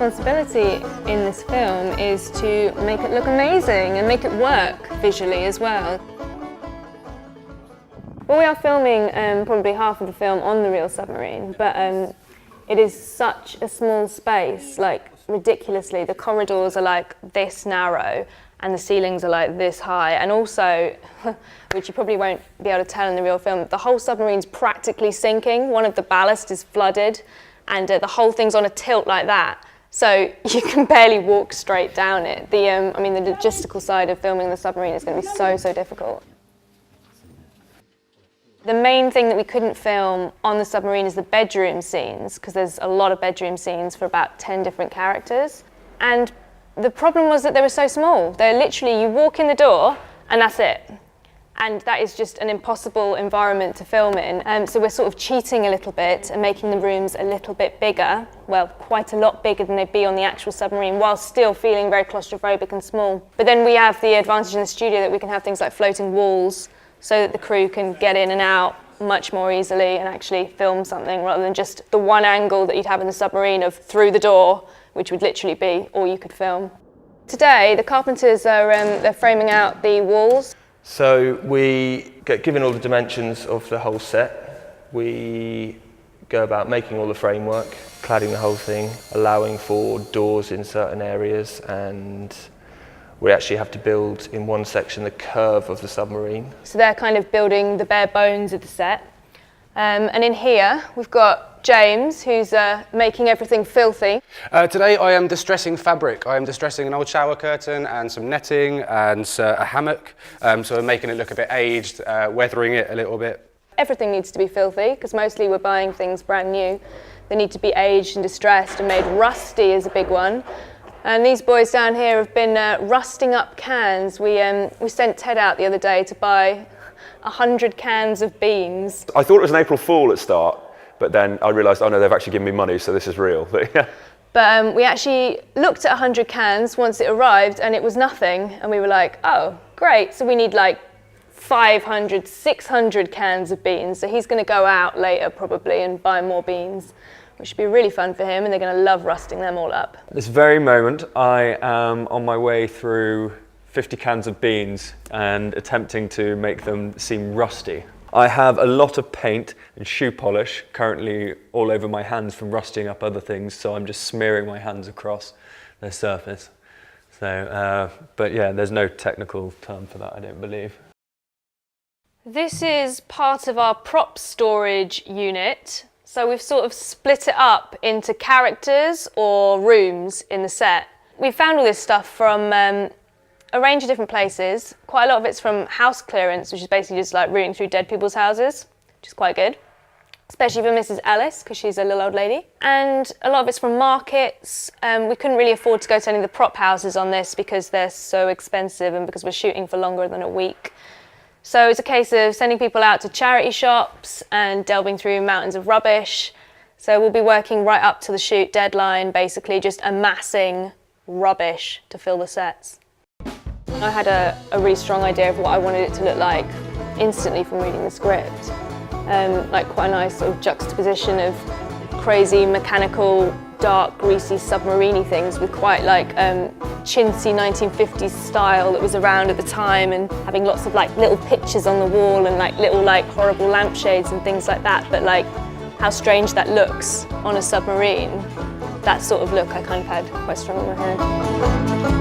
responsibility in this film is to make it look amazing and make it work visually as well. Well, we are filming probably half of the film on the real submarine, but it is such a small space, like ridiculously. The corridors are like this narrow and the ceilings are like this high, and also, which you probably won't be able to tell in the real film, the whole submarine's practically sinking. One of the ballast is flooded and the whole thing's on a tilt like that. So you can barely walk straight down it. The logistical side of filming the submarine is going to be so difficult. The main thing that we couldn't film on the submarine is the bedroom scenes, because there's a lot of bedroom scenes for about 10 different characters. And the problem was that they were so small. They're literally, you walk in the door and that's it. And that is just an impossible environment to film in. So we're sort of cheating a little bit and making the rooms a little bit bigger, well, quite a lot bigger than they'd be on the actual submarine, while still feeling very claustrophobic and small. But then we have the advantage in the studio that we can have things like floating walls so that the crew can get in and out much more easily and actually film something, rather than just the one angle that you'd have in the submarine of through the door, which would literally be all you could film. Today, the Carpenters are they're framing out the walls. So we get given all the dimensions of the whole set. We go about making all the framework, cladding the whole thing, allowing for doors in certain areas, and we actually have to build in one section the curve of the submarine. So they're kind of building the bare bones of the set. And in here, we've got James, who's making everything filthy. Today I am distressing fabric. I am distressing an old shower curtain and some netting and a hammock. So we're making it look a bit aged, weathering it a little bit. Everything needs to be filthy, because mostly we're buying things brand new. They need to be aged and distressed and made rusty is a big one. And these boys down here have been rusting up cans. We sent Ted out the other day to buy 100 cans of beans. I thought it was an April Fool at start, but then I realised, oh no, they've actually given me money, so this is real. But we actually looked at 100 cans once it arrived, and it was nothing. And we were like, oh, great. So we need like 500, 600 cans of beans. So he's going to go out later probably and buy more beans, which should be really fun for him, and they're going to love rusting them all up. This very moment, I am on my way through 50 cans of beans and attempting to make them seem rusty. I have a lot of paint and shoe polish currently all over my hands from rusting up other things, so I'm just smearing my hands across their surface. So, but yeah, there's no technical term for that, I don't believe. This is part of our prop storage unit. So we've sort of split it up into characters or rooms in the set. We found all this stuff from a range of different places. Quite a lot of it's from house clearance, which is basically just like rooting through dead people's houses, which is quite good. Especially for Mrs. Ellis, because she's a little old lady. And a lot of it's from markets. We couldn't really afford to go to any of the prop houses on this because they're so expensive and because we're shooting for longer than a week. So it's a case of sending people out to charity shops and delving through mountains of rubbish. So we'll be working right up to the shoot deadline, basically just amassing rubbish to fill the sets. I had a really strong idea of what I wanted it to look like instantly from reading the script. Like quite a nice sort of juxtaposition of crazy mechanical, dark, greasy, submarine-y things with quite like chintzy 1950s style that was around at the time, and having lots of like little pictures on the wall and like little like horrible lampshades and things like that, but like how strange that looks on a submarine. That sort of look I kind of had quite strong in my head.